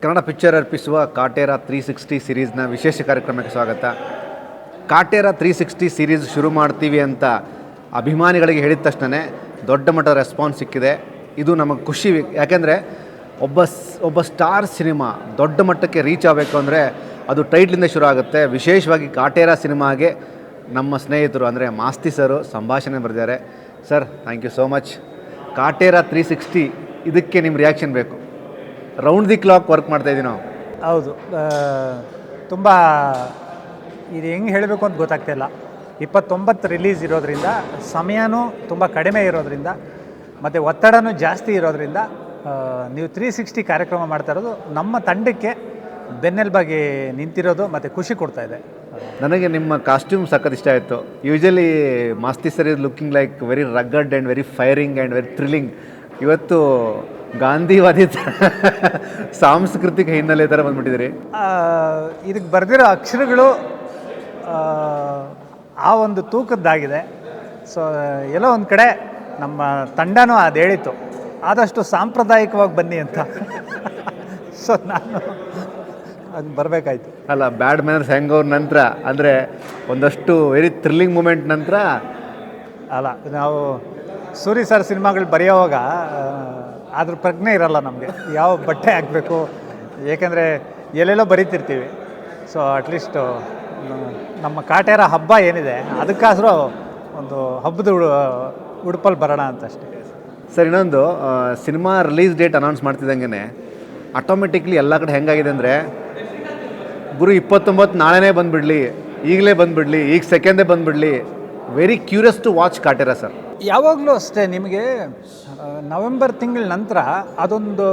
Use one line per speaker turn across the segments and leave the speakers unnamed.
Kannada picture ಅರ್ಪಿಸುವ ಕಾಟೇರ 360 ಸೀರೀಸ್ನ ವಿಶೇಷ ಕಾರ್ಯಕ್ರಮಕ್ಕೆ ಸ್ವಾಗತ. ಕಾಟೇರ 360 ಸೀರೀಸ್ ಶುರು ಮಾಡ್ತೀವಿ ಅಂತ ಅಭಿಮಾನಿಗಳಿಗೆ ಹೇಳಿದ ತಕ್ಷಣ ದೊಡ್ಡ ಮಟ್ಟದ ರೆಸ್ಪಾನ್ಸ್ ಸಿಕ್ಕಿದೆ. ಇದು ನಮಗೆ ಖುಷಿ, ಯಾಕೆಂದರೆ ಒಬ್ಬ ಸ್ಟಾರ್ ಸಿನಿಮಾ ದೊಡ್ಡ ಮಟ್ಟಕ್ಕೆ ರೀಚ್ ಆಗಬೇಕು ಅಂದರೆ ಅದು ಟೈಟ್ಲಿಂದ ಶುರು ಆಗುತ್ತೆ. ವಿಶೇಷವಾಗಿ ಕಾಟೇರ ಸಿನಿಮಾಗೆ ನಮ್ಮ ಸ್ನೇಹಿತರು ಅಂದರೆ ಮಾಸ್ತಿ ಸರು ಸಂಭಾಷಣೆ ಬರೆದಿದ್ದಾರೆ. Sir, thank you so much. Kaatera 360 ಇದಕ್ಕೆ ನಿಮ್ಮ ರಿಯಾಕ್ಷನ್ ಬೇಕು. ರೌಂಡ್ ದಿ ಕ್ಲಾಕ್ ವರ್ಕ್ ಮಾಡ್ತಾಯಿದ್ದೀವಿ ನಾವು.
ಹೌದು, ತುಂಬ ಇದು ಹೆಂಗೆ ಹೇಳಬೇಕು ಅಂತ ಗೊತ್ತಾಗ್ತಿಲ್ಲ. 29 ರಿಲೀಸ್ ಇರೋದ್ರಿಂದ, ಸಮಯನೂ ತುಂಬ ಕಡಿಮೆ ಇರೋದ್ರಿಂದ, ಮತ್ತು ಒತ್ತಡನೂ ಜಾಸ್ತಿ ಇರೋದ್ರಿಂದ ನೀವು 360 ಕಾರ್ಯಕ್ರಮ ಮಾಡ್ತಾ ಇರೋದು ನಮ್ಮ ತಂಡಕ್ಕೆ ಬೆನ್ನೆಲುಬಾಗಿ ನಿಂತಿರೋದು ಮತ್ತು ಖುಷಿ ಕೊಡ್ತಾ ಇದೆ.
ನನಗೆ ನಿಮ್ಮ ಕಾಸ್ಟ್ಯೂಮ್ ಸಖತ್ ಇಷ್ಟ ಆಯಿತು. Usually Masti sir is looking like very rugged and very firing and very thrilling. ಇವತ್ತು ಗಾಂಧಿವಾದಿ ಸಾಂಸ್ಕೃತಿಕ ಹಿನ್ನೆಲೆ ಥರ ಬಂದ್ಬಿಟ್ಟಿದ್ದೀರಿ.
ಇದಕ್ಕೆ ಬರೆದಿರೋ ಅಕ್ಷರಗಳು ಆ ಒಂದು ತೂಕದ್ದಾಗಿದೆ. ಸೊ ಎಲ್ಲೋ ಒಂದು ಕಡೆ ನಮ್ಮ ತಂಡನೂ ಅದು ಹೇಳಿತ್ತು, ಆದಷ್ಟು ಸಾಂಪ್ರದಾಯಿಕವಾಗಿ ಬನ್ನಿ ಅಂತ. ಸೊ ನಾನು ಅದು ಬರಬೇಕಾಯ್ತು.
ಅಲ್ಲ, ಬ್ಯಾಡ್ ಮ್ಯಾನರ್ಸ್ ಹ್ಯಾಂಗ್ ಓವರ್ ನಂತರ ಅಂದರೆ ಒಂದಷ್ಟು ವೆರಿ ಥ್ರಿಲ್ಲಿಂಗ್ ಮೂಮೆಂಟ್ ನಂತರ
ಅಲ್ಲ, ನಾವು ಸೂರಿ ಸರ್ ಸಿನಿಮಾಗಳು ಬರೆಯೋವಾಗ ಅದ್ರ ಪ್ರಜ್ಞೆ ಇರಲ್ಲ ನಮಗೆ, ಯಾವ ಬಟ್ಟೆ ಹಾಕಬೇಕು, ಏಕೆಂದರೆ ಎಲ್ಲೆಲ್ಲೋ ಬರೀತಿರ್ತೀವಿ. ಸೊ ಅಟ್ಲೀಸ್ಟು ನಮ್ಮ ಕಾಟೇರ ಹಬ್ಬ ಏನಿದೆ ಅದಕ್ಕಾದರೂ ಒಂದು ಹಬ್ಬದ ಉಡುಪಲ್ಲಿ ಬರೋಣ ಅಂತ ಅಷ್ಟೇ.
ಸರ್, ಇನ್ನೊಂದು ಸಿನಿಮಾ ರಿಲೀಸ್ ಡೇಟ್ ಅನೌನ್ಸ್ ಮಾಡ್ತಿದ್ದಂಗೆ ಆಟೋಮೆಟಿಕ್ಲಿ ಎಲ್ಲ ಕಡೆ ಹೆಂಗಾಗಿದೆ ಅಂದರೆ, ಗುರು 29 ನಾಳೆನೇ ಬಂದುಬಿಡಲಿ, ಈಗಲೇ ಬಂದುಬಿಡಲಿ, ಈಗ ಸೆಕೆಂಡೇ ಬಂದುಬಿಡಲಿ. Very curious to watch Kaatera sir.
ಯಾವಾಗಲೂ ಅಷ್ಟೇ, ನಿಮಗೆ ನವೆಂಬರ್ ತಿಂಗಳ ನಂತರ ಅದೊಂದು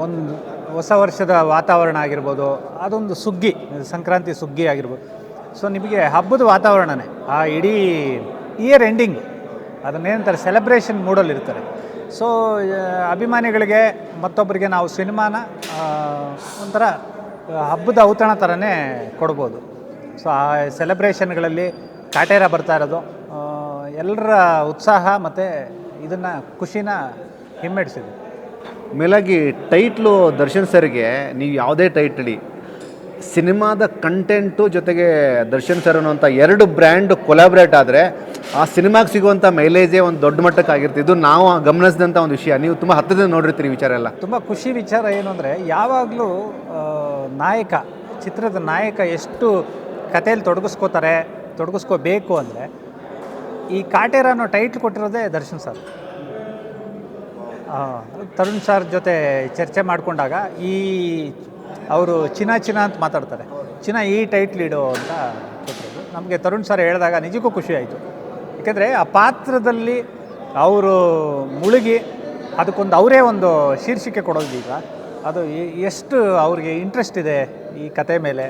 ಒಂದು ಹೊಸ ವರ್ಷದ ವಾತಾವರಣ ಆಗಿರ್ಬೋದು, ಅದೊಂದು ಸುಗ್ಗಿ, ಸಂಕ್ರಾಂತಿ ಸುಗ್ಗಿ ಆಗಿರ್ಬೋದು. ಸೊ ನಿಮಗೆ ಹಬ್ಬದ ವಾತಾವರಣನೇ ಆ ಇಡೀ ಇಯರ್ ಎಂಡಿಂಗ್, ಅದನ್ನೇನಂತಾರೆ ಸೆಲೆಬ್ರೇಷನ್ ಮೂಡಲ್ಲಿರ್ತಾರೆ. ಸೊ ಅಭಿಮಾನಿಗಳಿಗೆ ಮತ್ತೊಬ್ಬರಿಗೆ ನಾವು ಸಿನಿಮಾನ ಒಂಥರ ಹಬ್ಬದ ಔತಣ ಥರನೇ ಕೊಡ್ಬೋದು. ಸೊ ಆ ಸೆಲೆಬ್ರೇಷನ್ಗಳಲ್ಲಿ ಕಾಟೇರ ಬರ್ತಾ ಇರೋದು ಎಲ್ಲರ ಉತ್ಸಾಹ ಮತ್ತು ಇದನ್ನು ಖುಷಿನ ಹಿಮ್ಮೆಡಿಸಿದೆ.
ಮೇಲಾಗಿ ಟೈಟ್ಲು ದರ್ಶನ್ ಸರ್ಗೆ ನೀವು ಯಾವುದೇ ಟೈಟ್ಲಿ, ಸಿನಿಮಾದ ಕಂಟೆಂಟು ಜೊತೆಗೆ ದರ್ಶನ್ ಸರ್ ಅನ್ನೋಂಥ ಎರಡು ಬ್ರ್ಯಾಂಡು ಕೊಲಾಬ್ರೇಟ್ ಆದರೆ ಆ ಸಿನಿಮಾಗೆ ಸಿಗುವಂಥ ಮೈಲೇಜೇ ಒಂದು ದೊಡ್ಡ ಮಟ್ಟಕ್ಕೆ ಆಗಿರ್ತೀವಿ. ಇದು ನಾವು ಗಮನಿಸಿದಂಥ ಒಂದು ವಿಷಯ. ನೀವು ತುಂಬ ಹತ್ತಿರದಿಂದ ನೋಡಿರ್ತೀರಿ ವಿಚಾರ ಎಲ್ಲ. ತುಂಬ
ಖುಷಿ ವಿಚಾರ ಏನು ಅಂದರೆ, ಯಾವಾಗಲೂ ನಾಯಕ, ಚಿತ್ರದ ನಾಯಕ ಎಷ್ಟು ಕಥೆಯಲ್ಲಿ ತೊಡಗಿಸ್ಕೋಬೇಕು ಅಂದರೆ, ಈ ಕಾಟೇರ ಅನ್ನೋ ಟೈಟ್ಲ್ ಕೊಟ್ಟಿರೋದೇ ದರ್ಶನ್ ಸರ್. ತರುಣ್ ಸರ್ ಜೊತೆ ಚರ್ಚೆ ಮಾಡಿಕೊಂಡಾಗ ಅವರು ಚಿನ್ನ ಅಂತ ಮಾತಾಡ್ತಾರೆ, ಚಿನ್ನ ಈ ಟೈಟ್ಲ್ ಇಡು ಅಂತ ಕೊಟ್ಟಿರೋದು. ನಮಗೆ ತರುಣ್ ಸರ್ ಹೇಳಿದಾಗ ನಿಜಕ್ಕೂ ಖುಷಿ ಆಯಿತು. ಯಾಕೆಂದರೆ ಆ ಪಾತ್ರದಲ್ಲಿ ಅವರು ಮುಳುಗಿ ಅದಕ್ಕೊಂದು ಅವರೇ ಒಂದು ಶೀರ್ಷಿಕೆ ಕೊಡೋದು. ಈಗ ಅದು ಎಷ್ಟು ಅವ್ರಿಗೆ ಇಂಟ್ರೆಸ್ಟ್ ಇದೆ ಈ ಕತೆ ಮೇಲೆ,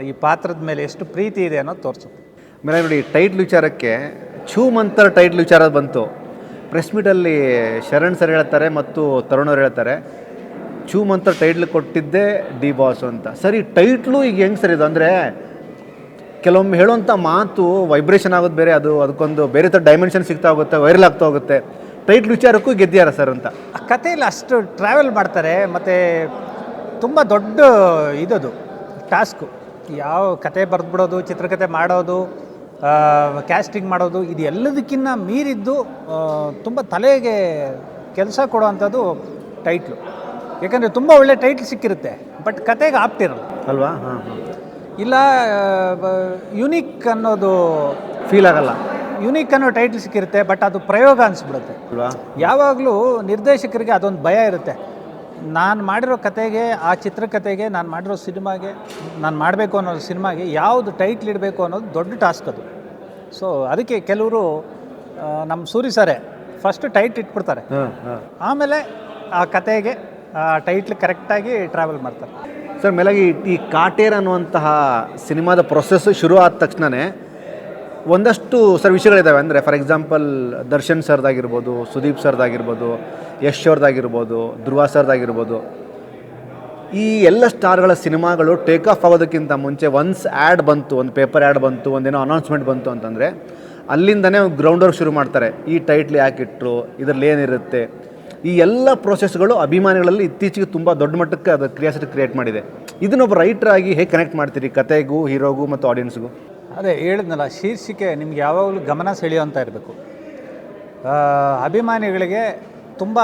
ಈ ಪಾತ್ರದ ಮೇಲೆ ಎಷ್ಟು ಪ್ರೀತಿ ಇದೆ ಅನ್ನೋದು ತೋರಿಸುತ್ತೆ.
ಮೇಲೆ ನೋಡಿ, ಟೈಟ್ಲ್ ವಿಚಾರಕ್ಕೆ ಛೂಮಂತರ ಟೈಟ್ಲ್ ವಿಚಾರ ಬಂತು. ಪ್ರೆಸ್ ಮೀಟಲ್ಲಿ ಶರಣ್ ಸರ್ ಹೇಳ್ತಾರೆ ಮತ್ತು ತರುಣ್ ಅವ್ರು ಹೇಳ್ತಾರೆ, ಛೂಮಂತರ ಟೈಟ್ಲ್ ಕೊಟ್ಟಿದ್ದೇ ಡಿ ಬಾಸ್ ಅಂತ. ಸರಿ, ಟೈಟ್ಲು ಈಗ ಹೆಂಗೆ ಸರ್ ಇದು ಅಂದರೆ, ಕೆಲವೊಮ್ಮೆ ಹೇಳುವಂಥ ಮಾತು ವೈಬ್ರೇಷನ್ ಆಗೋದು ಬೇರೆ, ಅದಕ್ಕೊಂದು ಬೇರೆ ಥರ ಡೈಮೆನ್ಷನ್ ಸಿಗ್ತಾ ಹೋಗುತ್ತೆ, ವೈರಲ್ ಆಗ್ತಾ ಹೋಗುತ್ತೆ. ಟೈಟ್ಲ್ ವಿಚಾರಕ್ಕೂ ಗೆದ್ದಿಯಾರ ಸರ್ ಅಂತ.
ಆ ಕಥೆಯಲ್ಲಿ ಅಷ್ಟು ಟ್ರಾವೆಲ್ ಮಾಡ್ತಾರೆ, ಮತ್ತು ತುಂಬ ದೊಡ್ಡ ಇದದು ಟಾಸ್ಕು. ಯಾವ ಕತೆ ಬರೆದ್ಬಿಡೋದು, ಚಿತ್ರಕಥೆ ಮಾಡೋದು, ಕ್ಯಾಸ್ಟಿಂಗ್ ಮಾಡೋದು, ಇದು ಎಲ್ಲದಕ್ಕಿಂತ ಮೀರಿದ್ದು ತುಂಬ ತಲೆಗೆ ಕೆಲಸ ಕೊಡೋವಂಥದ್ದು ಟೈಟ್ಲು. ಯಾಕಂದರೆ ತುಂಬ ಒಳ್ಳೆ ಟೈಟ್ಲ್ ಸಿಕ್ಕಿರುತ್ತೆ, ಬಟ್ ಕತೆಗೆ ಆಪ್ಟಿರಲ್ಲ
ಅಲ್ವಾ?
ಇಲ್ಲ, ಯುನೀಕ್ ಅನ್ನೋದು
ಫೀಲ್ ಆಗಲ್ಲ.
ಯುನೀಕ್ ಅನ್ನೋ ಟೈಟ್ಲ್ ಸಿಕ್ಕಿರುತ್ತೆ, ಬಟ್ ಅದು ಪ್ರಯೋಗ ಅನಿಸ್ಬಿಡುತ್ತೆ
ಅಲ್ವಾ?
ಯಾವಾಗಲೂ ನಿರ್ದೇಶಕರಿಗೆ ಅದೊಂದು ಭಯ ಇರುತ್ತೆ. ನಾನು ಮಾಡಿರೋ ಕತೆಗೆ, ಆ ಚಿತ್ರಕಥೆಗೆ, ನಾನು ಮಾಡಿರೋ ಸಿನಿಮಾಗೆ, ನಾನು ಮಾಡಬೇಕು ಅನ್ನೋ ಸಿನಿಮಾಗೆ ಯಾವುದು ಟೈಟ್ಲ್ ಇಡಬೇಕು ಅನ್ನೋದು ದೊಡ್ಡ ಟಾಸ್ಕ್ ಅದು. ಸೊ ಅದಕ್ಕೆ ಕೆಲವರು ನಮ್ಮ ಸೂರಿ ಸರೇ ಫಸ್ಟ್ ಟೈಟ್ ಇಟ್ಬಿಡ್ತಾರೆ, ಆಮೇಲೆ ಆ ಕತೆಗೆ ಆ ಟೈಟ್ಲ್ ಕರೆಕ್ಟಾಗಿ ಟ್ರಾವೆಲ್ ಮಾಡ್ತಾರೆ.
ಸರ್, ಮೇಲಾಗಿ ಈ ಕಾಟೇರ ಅನ್ನುವಂತಹ ಸಿನಿಮಾದ ಪ್ರೊಸೆಸ್ ಶುರು ಆದ ತಕ್ಷಣವೇ ಒಂದಷ್ಟು ಸರ್ ವಿಷಯಗಳಿದ್ದಾವೆ. ಅಂದರೆ ಫಾರ್ ಎಕ್ಸಾಂಪಲ್ ದರ್ಶನ್ ಸರ್ದಾಗಿರ್ಬೋದು, ಸುದೀಪ್ ಸರ್ದಾಗಿರ್ಬೋದು, ಯಶ್ ಅವ್ರದ್ದಾಗಿರ್ಬೋದು, ಧ್ರುವ ಸರ್ದಾಗಿರ್ಬೋದು, ಈ ಎಲ್ಲ ಸ್ಟಾರ್ಗಳ ಸಿನಿಮಾಗಳು ಟೇಕ್ ಆಫ್ ಆಗೋದಕ್ಕಿಂತ ಮುಂಚೆ ಒನ್ಸ್ ಆ್ಯಡ್ ಬಂತು, ಒಂದು ಪೇಪರ್ ಆ್ಯಡ್ ಬಂತು, ಒಂದೇನೋ ಅನೌನ್ಸ್ಮೆಂಟ್ ಬಂತು ಅಂತಂದರೆ ಅಲ್ಲಿಂದನೇ ಗ್ರೌಂಡ್ ವರ್ಕ್ ಶುರು ಮಾಡ್ತಾರೆ. ಈ ಟೈಟ್ಲ್ ಯಾಕೆ ಇಟ್ಟರು, ಇದರಲ್ಲಿ ಏನಿರುತ್ತೆ, ಈ ಎಲ್ಲ ಪ್ರೊಸೆಸ್ಗಳು ಅಭಿಮಾನಿಗಳಲ್ಲಿ ಇತ್ತೀಚೆಗೆ ತುಂಬ ದೊಡ್ಡ ಮಟ್ಟಕ್ಕೆ ಅದು ಕ್ರಿಯಾಸಿಟಿ ಕ್ರಿಯೇಟ್ ಮಾಡಿದೆ. ಇದನ್ನೊಬ್ಬ ರೈಟರ್ ಆಗಿ ಹೇಗೆ ಕನೆಕ್ಟ್ ಮಾಡ್ತೀರಿ ಕತೆಗೂ, ಹೀರೋಗೂ ಮತ್ತು ಆಡಿಯನ್ಸ್ಗೂ?
ಅದೇ ಹೇಳಿದ್ನಲ್ಲ, ಶೀರ್ಷಿಕೆ ನಿಮ್ಗೆ ಯಾವಾಗಲೂ ಗಮನ ಸೆಳೆಯುವಂಥ ಇರಬೇಕು. ಅಭಿಮಾನಿಗಳಿಗೆ ತುಂಬ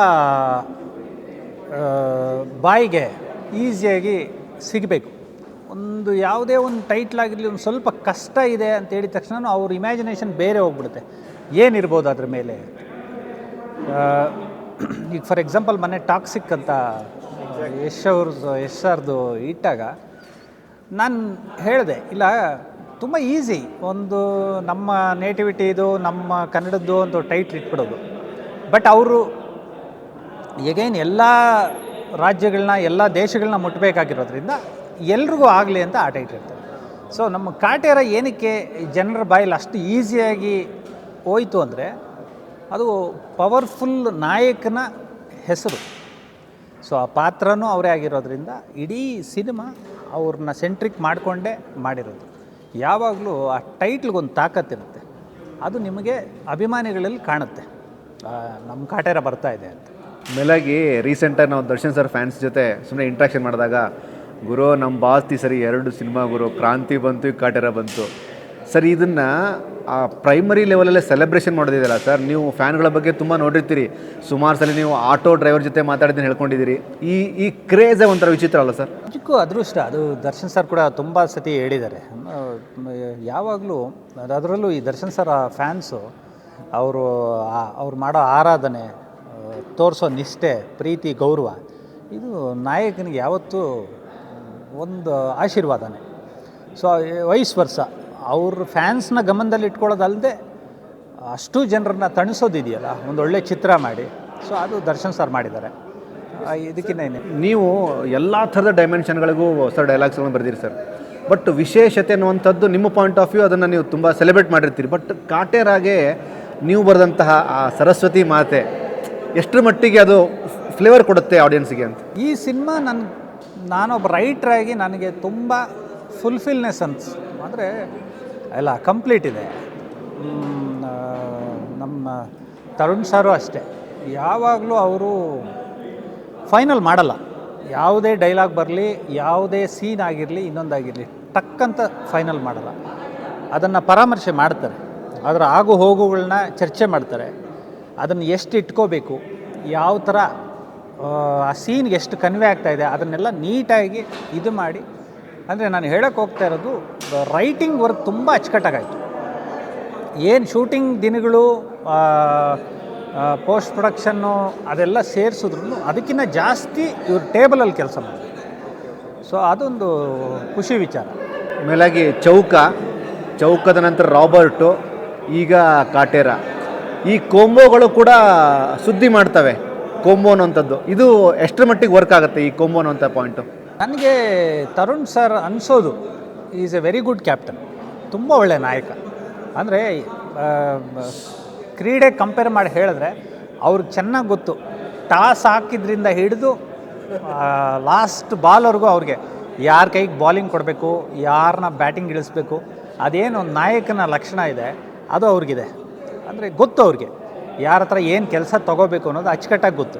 ಬಾಯಿಗೆ ಈಸಿಯಾಗಿ ಸಿಗಬೇಕು. ಒಂದು ಯಾವುದೇ ಒಂದು ಟೈಟ್ಲ್ ಆಗಿರಲಿ, ಒಂದು ಸ್ವಲ್ಪ ಕಷ್ಟ ಇದೆ ಅಂತ ಹೇಳಿದ ತಕ್ಷಣ ಅವ್ರ ಇಮ್ಯಾಜಿನೇಷನ್ ಬೇರೆ ಹೋಗ್ಬಿಡುತ್ತೆ, ಏನಿರ್ಬೋದು ಅದ್ರ ಮೇಲೆ. ಈಗ ಫಾರ್ ಎಕ್ಸಾಂಪಲ್ ಮೊನ್ನೆ ಟಾಕ್ಸಿಕ್ ಅಂತ ಯಶ್ ಸರ್ದು ಇಟ್ಟಾಗ ನಾನು ಹೇಳಿದೆ, ಇಲ್ಲ ತುಂಬ ಈಸಿ, ಒಂದು ನಮ್ಮ ನೇಟಿವಿಟಿದು ನಮ್ಮ ಕನ್ನಡದ್ದು ಒಂದು ಟೈಟ್ಲ್ ಇಟ್ಬಿಡೋದು. ಬಟ್ ಅವರು ಎಗೈನ್ ಎಲ್ಲ ರಾಜ್ಯಗಳನ್ನ ಎಲ್ಲ ದೇಶಗಳನ್ನ ಮುಟ್ಟಬೇಕಾಗಿರೋದ್ರಿಂದ ಎಲ್ರಿಗೂ ಆಗಲಿ ಅಂತ ಆ ಟೈಟ್ಲ್ ಇರ್ತಾರೆ. ಸೊ ನಮ್ಮ ಕಾಟೇರ ಏನಕ್ಕೆ ಜನರ ಬಾಯಲ್ಲಿ ಅಷ್ಟು ಈಸಿಯಾಗಿ ಹೋಯಿತು ಅಂದರೆ, ಅದು ಪವರ್ಫುಲ್ ನಾಯಕನ ಹೆಸರು. ಸೊ ಆ ಪಾತ್ರನೂ ಅವರೇ ಆಗಿರೋದ್ರಿಂದ ಇಡೀ ಸಿನಿಮಾ ಅವ್ರನ್ನ ಸೆಂಟ್ರಿಕ್ ಮಾಡಿಕೊಂಡೇ ಮಾಡಿರೋದು. ಯಾವಾಗಲೂ ಆ ಟೈಟ್ಲ್ಗೊಂದು ತಾಕತ್ತಿರುತ್ತೆ, ಅದು ನಿಮಗೆ ಅಭಿಮಾನಿಗಳಲ್ಲಿ ಕಾಣುತ್ತೆ, ನಮ್ಮ ಕಾಟೇರ ಬರ್ತಾ ಇದೆ ಅಂತ.
ಮೇಲಾಗಿ ರೀಸೆಂಟಾಗಿ ನಾವು ದರ್ಶನ್ ಸರ್ ಫ್ಯಾನ್ಸ್ ಜೊತೆ ಸುಮ್ಮನೆ ಇಂಟ್ರಾಕ್ಷನ್ ಮಾಡಿದಾಗ, ಗುರು ನಮ್ಮ ಬಾಸ್ತಿ ಸರಿ 2 ಸಿನಿಮಾ ಗುರು, ಕ್ರಾಂತಿ ಬಂತು, ಈಗ ಕಾಟೇರ ಬಂತು ಸರ್. ಇದನ್ನು ಆ ಪ್ರೈಮರಿ ಲೆವೆಲಲ್ಲೇ ಸೆಲೆಬ್ರೇಷನ್ ಮಾಡೋದಿದೆಯಲ್ಲ ಸರ್, ನೀವು ಫ್ಯಾನ್ಗಳ ಬಗ್ಗೆ ತುಂಬ ನೋಡಿರ್ತೀರಿ, ಸುಮಾರು ಸಲ ನೀವು ಆಟೋ ಡ್ರೈವರ್ ಜೊತೆ ಮಾತಾಡಿದ್ದೀನಿ ಹೇಳ್ಕೊಂಡಿದ್ದೀರಿ. ಈ ಕ್ರೇಜೇ ಒಂಥರ ವಿಚಿತ್ರ ಅಲ್ಲ ಸರ್?
ನಿಜಕ್ಕೂ ಅದೃಷ್ಟ. ಅದು ದರ್ಶನ್ ಸರ್ ಕೂಡ ತುಂಬ ಸತಿ ಹೇಳಿದ್ದಾರೆ. ಯಾವಾಗಲೂ ಅದರಲ್ಲೂ ಈ ದರ್ಶನ್ ಸರ್ ಫ್ಯಾನ್ಸು ಅವ್ರು ಮಾಡೋ ಆರಾಧನೆ, ತೋರಿಸೋ ನಿಷ್ಠೆ, ಪ್ರೀತಿ, ಗೌರವ, ಇದು ನಾಯಕನಿಗೆ ಯಾವತ್ತೂ ಒಂದು ಆಶೀರ್ವಾದನೇ. ಸೊ ವಯಸ್ಸು ವರ್ಷ ಅವ್ರ ಫ್ಯಾನ್ಸ್ನ ಗಮನದಲ್ಲಿ ಇಟ್ಕೊಳ್ಳೋದಲ್ಲದೆ ಅಷ್ಟು ಜನರನ್ನ ತಣಿಸೋದಿದೆಯಲ್ಲ ಒಂದು ಒಳ್ಳೆ ಚಿತ್ರ ಮಾಡಿ, ಸೊ ಅದು ದರ್ಶನ್ ಸರ್ ಮಾಡಿದ್ದಾರೆ. ಇದಕ್ಕಿಂತ
ನೀವು ಎಲ್ಲ ಥರದ ಡೈಮೆನ್ಷನ್ಗಳಿಗೂ ಹೊಸ ಡೈಲಾಗ್ಸ್ಗಳನ್ನು ಬರೆದಿರಿ ಸರ್. ಬಟ್ ವಿಶೇಷತೆ ಅನ್ನುವಂಥದ್ದು ನಿಮ್ಮ ಪಾಯಿಂಟ್ ಆಫ್ ವ್ಯೂ, ಅದನ್ನು ನೀವು ತುಂಬ ಸೆಲೆಬ್ರೇಟ್ ಮಾಡಿರ್ತೀರಿ. ಬಟ್ ಕಾಟೇರಾಗೆ ನೀವು ಬರೆದಂತಹ ಆ ಸರಸ್ವತಿ ಮಾತೆ ಎಷ್ಟರ ಮಟ್ಟಿಗೆ ಅದು ಫ್ಲೇವರ್ ಕೊಡುತ್ತೆ ಆಡಿಯನ್ಸಿಗೆ ಅಂತ?
ಈ ಸಿನಿಮಾ ನಾನೊಬ್ಬ ರೈಟ್ರಾಗಿ ನನಗೆ ತುಂಬ ಫುಲ್ಫಿಲ್ನೆಸ್ ಅಂದರೆ ಎಲ್ಲ ಕಂಪ್ಲೀಟ್ ಇದೆ. ನಮ್ಮ ತರುಣ್ ಸಾರು ಅಷ್ಟೇ, ಯಾವಾಗಲೂ ಅವರು ಫೈನಲ್ ಮಾಡಲ್ಲ. ಯಾವುದೇ ಡೈಲಾಗ್ ಬರಲಿ, ಯಾವುದೇ ಸೀನ್ ಆಗಿರಲಿ, ಇನ್ನೊಂದಾಗಿರಲಿ, ಟಕ್ಕಂತ ಫೈನಲ್ ಮಾಡಲ್ಲ. ಅದನ್ನು ಪರಾಮರ್ಶೆ ಮಾಡ್ತಾರೆ, ಅದರ ಆಗು ಹೋಗುಗಳನ್ನ ಚರ್ಚೆ ಮಾಡ್ತಾರೆ, ಅದನ್ನು ಎಷ್ಟು ಇಟ್ಕೋಬೇಕು, ಯಾವ ಥರ ಆ ಸೀನ್ಗೆ ಎಷ್ಟು ಕನ್ವೆ ಆಗ್ತಾಯಿದೆ, ಅದನ್ನೆಲ್ಲ ನೀಟಾಗಿ ಇದು ಮಾಡಿ. ಅಂದರೆ ನಾನು ಹೇಳೋಕ್ಕೆ ಹೋಗ್ತಾ ಇರೋದು, ರೈಟಿಂಗ್ ವರ್ಕ್ ತುಂಬ ಅಚ್ಚುಕಟ್ಟಾಗಾಯಿತು. ಏನು ಶೂಟಿಂಗ್ ದಿನಗಳು, ಪೋಸ್ಟ್ ಪ್ರೊಡಕ್ಷನ್ನು ಅದೆಲ್ಲ ಸೇರಿಸಿದ್ರು ಅದಕ್ಕಿಂತ ಜಾಸ್ತಿ ಇವ್ರು ಟೇಬಲಲ್ಲಿ ಕೆಲಸ ಮಾಡಿದ್ರು. ಸೊ ಅದೊಂದು ಖುಷಿ ವಿಚಾರ.
ಮೇಲಾಗಿ ಚೌಕದ ನಂತರ ರಾಬರ್ಟು, ಈಗ ಕಾಟೇರ, ಈ ಕೋಂಬೋಗಳು ಕೂಡ ಸುದ್ದಿ ಮಾಡ್ತವೆ. ಕೋಂಬೋ ಅನ್ನೋಂಥದ್ದು ಇದು ಎಷ್ಟರ ಮಟ್ಟಿಗೆ ವರ್ಕ್ ಆಗುತ್ತೆ, ಈ ಕೋಂಬೋ ಅನ್ನೋಂಥ ಪಾಯಿಂಟು?
ನನಗೆ ತರುಣ್ ಸರ್ ಅನಿಸೋದು is a very good captain, ತುಂಬ ಒಳ್ಳೆಯ ನಾಯಕ. ಅಂದರೆ ಕ್ರೀಡೆ ಕಂಪೇರ್ ಮಾಡಿ ಹೇಳಿದ್ರೆ ಅವ್ರಿಗೆ ಚೆನ್ನಾಗಿ ಗೊತ್ತು, ಟಾಸ್ ಹಾಕಿದ್ರಿಂದ ಹಿಡಿದು ಲಾಸ್ಟ್ ಬಾಲ್ವರೆಗೂ ಅವ್ರಿಗೆ ಯಾರ ಕೈಗೆ ಬಾಲಿಂಗ್ ಕೊಡಬೇಕು, ಯಾರನ್ನ ಬ್ಯಾಟಿಂಗ್ ಇಳಿಸ್ಬೇಕು, ಅದೇನು ನಾಯಕನ ಲಕ್ಷಣ ಇದೆ ಅದು ಅವ್ರಿಗಿದೆ. ಅಂದರೆ ಗೊತ್ತು ಅವ್ರಿಗೆ ಯಾರ ಹತ್ರ ಏನು ಕೆಲಸ ತೊಗೋಬೇಕು ಅನ್ನೋದು ಅಚ್ಚುಕಟ್ಟಾಗಿ ಗೊತ್ತು.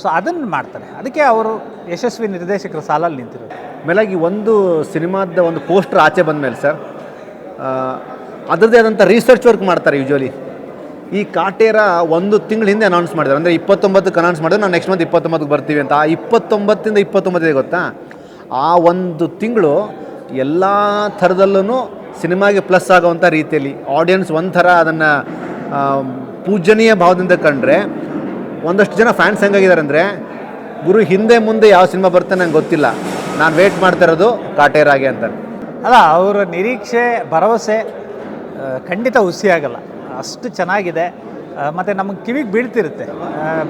ಸೊ ಅದನ್ನು ಮಾಡ್ತಾರೆ, ಅದಕ್ಕೆ ಅವರು ಯಶಸ್ವಿ ನಿರ್ದೇಶಕರ ಸಾಲಲ್ಲಿ ನಿಂತಿರೋದು.
ಮೇಲಾಗಿ ಒಂದು ಸಿನಿಮಾದ ಒಂದು ಪೋಸ್ಟರ್ ಆಚೆ ಬಂದ ಮೇಲೆ ಸರ್, ಅದರದ್ದೇ ಆದಂಥ ರಿಸರ್ಚ್ ವರ್ಕ್ ಮಾಡ್ತಾರೆ ಯೂಶ್ವಲಿ. ಈ ಕಾಟೇರ 1 ತಿಂಗಳ ಹಿಂದೆ ಅನೌನ್ಸ್ ಮಾಡಿದ್ದಾರೆ, ಅಂದರೆ 29ಕ್ಕೆ ಅನೌನ್ಸ್ ಮಾಡಿದ್ರೆ ನಾವು ನೆಕ್ಸ್ಟ್ ಮಂತ್ 29ಕ್ಕೆ ಬರ್ತೀವಿ ಅಂತ. ಆ 29ರಿಂದ 29 ಗೊತ್ತಾ, ಆ 1 ತಿಂಗಳು ಎಲ್ಲ ಥರದಲ್ಲೂ ಸಿನಿಮಾಗೆ ಪ್ಲಸ್ ಆಗೋವಂಥ ರೀತಿಯಲ್ಲಿ ಆಡಿಯನ್ಸ್ ಒಂಥರ ಅದನ್ನು ಪೂಜನೀಯ ಭಾವದಿಂದ ಕಂಡ್ರೆ, ಒಂದಷ್ಟು ಜನ ಫ್ಯಾನ್ಸ್ ಹೆಂಗಾಗಿದ್ದಾರೆ ಅಂದರೆ, ಗುರು ಹಿಂದೆ ಮುಂದೆ ಯಾವ ಸಿನಿಮಾ ಬರುತ್ತೆ ನಂಗೆ ಗೊತ್ತಿಲ್ಲ, ನಾನು ವೇಟ್ ಮಾಡ್ತಾ ಇರೋದು ಕಾಟೇರಾಗೆ ಅಂತ.
ಅಲ್ಲ, ಅವರ ನಿರೀಕ್ಷೆ ಭರವಸೆ ಖಂಡಿತ ಹುಸಿಯಾಗಲ್ಲ, ಅಷ್ಟು ಚೆನ್ನಾಗಿದೆ. ಮತ್ತು ನಮಗೆ ಕಿವಿಗೆ ಬೀಳ್ತಿರುತ್ತೆ.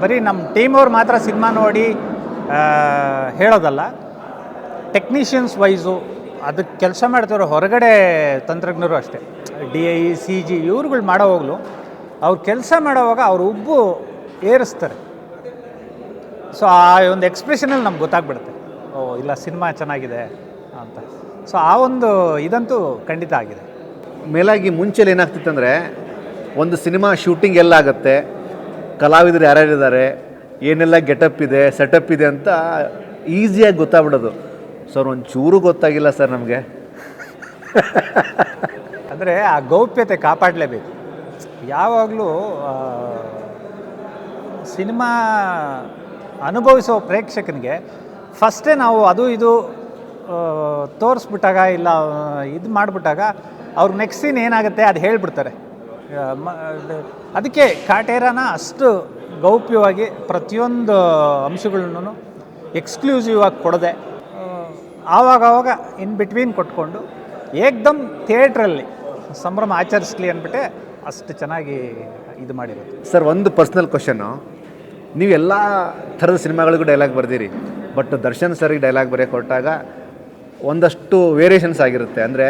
ಬರೀ ನಮ್ಮ ಟೀಮವ್ರು ಮಾತ್ರ ಸಿನಿಮಾ ನೋಡಿ ಹೇಳೋದಲ್ಲ, ಟೆಕ್ನಿಷಿಯನ್ಸ್ ವೈಸು ಅದಕ್ಕೆ ಕೆಲಸ ಮಾಡ್ತಿರೋ ಹೊರಗಡೆ ತಂತ್ರಜ್ಞರು ಅಷ್ಟೇ, DI, CG ಇವ್ರುಗಳು ಮಾಡೋವಾಗಲೂ ಅವ್ರು ಕೆಲಸ ಮಾಡೋವಾಗ ಅವ್ರ ಉಬ್ಬು ಏರಿಸ್ತಾರೆ. ಸೊ ಆ ಒಂದು ಎಕ್ಸ್ಪ್ರೆಷನಲ್ಲಿ ನಮ್ಗೆ ಗೊತ್ತಾಗ್ಬಿಡುತ್ತೆ, ಓ ಇಲ್ಲ ಸಿನಿಮಾ ಚೆನ್ನಾಗಿದೆ ಅಂತ. ಸೊ ಆ ಒಂದು ಇದಂತೂ ಖಂಡಿತ ಆಗಿದೆ.
ಮೇಲಾಗಿ ಮುಂಚೆಲಿ ಏನಾಗ್ತಿತ್ತಂದರೆ, ಒಂದು ಸಿನಿಮಾ ಶೂಟಿಂಗ್ ಎಲ್ಲಾಗುತ್ತೆ, ಕಲಾವಿದರು ಯಾರ್ಯಾರಿದ್ದಾರೆ, ಏನೆಲ್ಲ ಗೆಟಪ್ ಇದೆ ಸೆಟಪ್ ಇದೆ ಅಂತ ಈಸಿಯಾಗಿ ಗೊತ್ತಾಗ್ಬಿಡೋದು. ಸರ್ ಒಂಚೂರು ಗೊತ್ತಾಗಿಲ್ಲ ಸರ್ ನಮಗೆ.
ಅಂದರೆ ಆ ಗೌಪ್ಯತೆ ಕಾಪಾಡಲೇಬೇಕು. ಯಾವಾಗಲೂ ಸಿನಿಮಾ ಅನುಭವಿಸೋ ಪ್ರೇಕ್ಷಕನಿಗೆ ಫಸ್ಟೇ ನಾವು ಅದು ಇದು ತೋರಿಸ್ಬಿಟ್ಟಾಗ ಇಲ್ಲ ಇದು ಮಾಡಿಬಿಟ್ಟಾಗ ಅವ್ರು ನೆಕ್ಸ್ಟ್ ಸೀನ್ ಏನಾಗುತ್ತೆ ಅದು ಹೇಳಿಬಿಡ್ತಾರೆ. ಅದಕ್ಕೆ ಕಾಟೇರನ ಅಷ್ಟು ಗೌಪ್ಯವಾಗಿ ಪ್ರತಿಯೊಂದು ಅಂಶಗಳನ್ನು ಎಕ್ಸ್ಕ್ಲೂಸಿವ್ ಆಗಿ ಕೊಡದೆ ಆವಾಗ ಇನ್ ಬಿಟ್ವೀನ್ ಕೊಟ್ಕೊಂಡು ಏಕ್ದಮ್ ಥಿಯೇಟ್ರಲ್ಲಿ ಸಂಭ್ರಮ ಆಚರಿಸ್ಲಿ ಅಂದ್ಬಿಟ್ಟೆ ಅಷ್ಟು ಚೆನ್ನಾಗಿ ಇದು ಮಾಡಿರೋದು.
ಸರ್ ಒಂದು ಪರ್ಸ್ನಲ್ ಕ್ವಶನ್ನು, ನೀವು ಎಲ್ಲ ಥರದ ಸಿನಿಮಾಗಳಿಗೂ ಡೈಲಾಗ್ ಬರ್ದಿರಿ, ಬಟ್ ದರ್ಶನ್ ಸರ್ಗೆ ಡೈಲಾಗ್ ಬರೆಯೋಕೆ ಕೊಟ್ಟಾಗ ಒಂದಷ್ಟು ವೇರಿಯೇಷನ್ಸ್ ಆಗಿರುತ್ತೆ. ಅಂದರೆ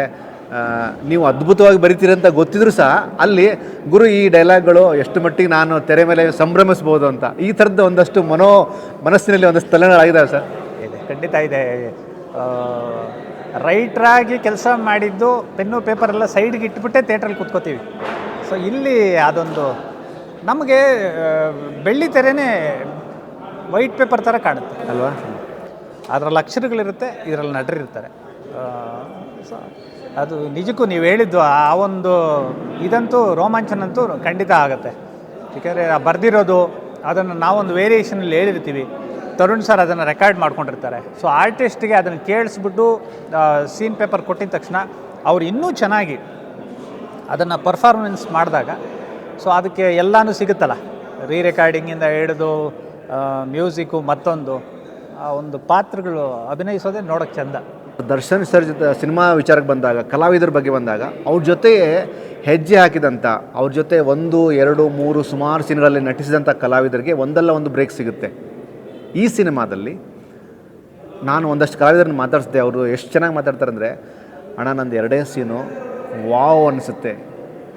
ನೀವು ಅದ್ಭುತವಾಗಿ ಬರಿತೀರಿ ಅಂತ ಗೊತ್ತಿದ್ರು ಸಹ ಅಲ್ಲಿ ಗುರು ಈ ಡೈಲಾಗ್ಗಳು ಎಷ್ಟು ಮಟ್ಟಿಗೆ ನಾನು ತೆರೆ ಮೇಲೆ ಸಂಭ್ರಮಿಸ್ಬೋದು ಅಂತ ಈ ಥರದ್ದು ಒಂದಷ್ಟು ಮನಸ್ಸಿನಲ್ಲಿ ಒಂದಷ್ಟು ತಲೆಗಳಾಗಿದ್ದಾವೆ ಸರ್?
ಇದೆ, ಖಂಡಿತ ಇದೆ. ರೈಟ್ರಾಗಿ ಕೆಲಸ ಮಾಡಿದ್ದು ಪೆನ್ನು ಪೇಪರೆಲ್ಲ ಸೈಡ್ಗೆ ಇಟ್ಬಿಟ್ಟೆ ಥಿಯೇಟ್ರಲ್ಲಿ ಕೂತ್ಕೋತೀವಿ. ಸೊ ಇಲ್ಲಿ ಅದೊಂದು ನಮಗೆ ಬೆಳ್ಳಿ ತೆರೆನೇ ವೈಟ್ ಪೇಪರ್ ಥರ ಕಾಣುತ್ತೆ
ಅಲ್ವಾ?
ಅದರಲ್ಲಿ ಅಕ್ಷರಗಳಿರುತ್ತೆ, ಇದರಲ್ಲಿ ನಟರಿರ್ತಾರೆ. ಸೊ ಅದು ನಿಜಕ್ಕೂ ನೀವು ಹೇಳಿದ್ದು ಆ ಒಂದು ಇದಂತೂ ರೋಮಾಂಚನಂತೂ ಖಂಡಿತ ಆಗುತ್ತೆ. ಏಕೆಂದರೆ ಬರೆದಿರೋದು ಅದನ್ನು ನಾವೊಂದು ವೇರಿಯೇಷನಲ್ಲಿ ಹೇಳಿರ್ತೀವಿ, ತರುಣ್ ಸರ್ ಅದನ್ನು ರೆಕಾರ್ಡ್ ಮಾಡ್ಕೊಂಡಿರ್ತಾರೆ. ಸೊ ಆರ್ಟಿಸ್ಟ್ಗೆ ಅದನ್ನು ಕೇಳಿಸ್ಬಿಟ್ಟು ಸೀನ್ ಪೇಪರ್ ಕೊಟ್ಟಿದ ತಕ್ಷಣ ಅವ್ರು ಇನ್ನೂ ಚೆನ್ನಾಗಿ ಅದನ್ನು ಪರ್ಫಾರ್ಮೆನ್ಸ್ ಮಾಡಿದಾಗ ಸೊ ಅದಕ್ಕೆ ಎಲ್ಲನೂ ಸಿಗುತ್ತಲ್ಲ, ರೆಕಾರ್ಡಿಂಗಿಂದ ಹಿಡಿದು ಮ್ಯೂಸಿಕ್ಕು ಮತ್ತೊಂದು ಆ ಒಂದು ಪಾತ್ರಗಳು ಅಭಿನಯಿಸೋದೇ ನೋಡೋಕ್ಕೆ ಚೆಂದ.
ದರ್ಶನ್ ಸರ್ ಜೊತೆ ಸಿನಿಮಾ ವಿಚಾರಕ್ಕೆ ಬಂದಾಗ, ಕಲಾವಿದರ ಬಗ್ಗೆ ಬಂದಾಗ, ಅವ್ರ ಜೊತೆ ಹೆಜ್ಜೆ ಹಾಕಿದಂಥ, ಅವ್ರ ಜೊತೆ 1, 2, 3 ಸುಮಾರು ಸೀನ್ಗಳಲ್ಲಿ ನಟಿಸಿದಂಥ ಕಲಾವಿದರಿಗೆ ಒಂದಲ್ಲ ಒಂದು ಬ್ರೇಕ್ ಸಿಗುತ್ತೆ. ಈ ಸಿನಿಮಾದಲ್ಲಿ ನಾನು ಒಂದಷ್ಟು ಕಲಾವಿದರನ್ನು ಮಾತಾಡಿಸಿದೆ. ಅವರು ಎಷ್ಟು ಚೆನ್ನಾಗಿ ಮಾತಾಡ್ತಾರೆ ಅಂದರೆ, ಅಣ್ಣ ನಂದು 2 ಸೀನು ವಾವ್ ಅನಿಸುತ್ತೆ.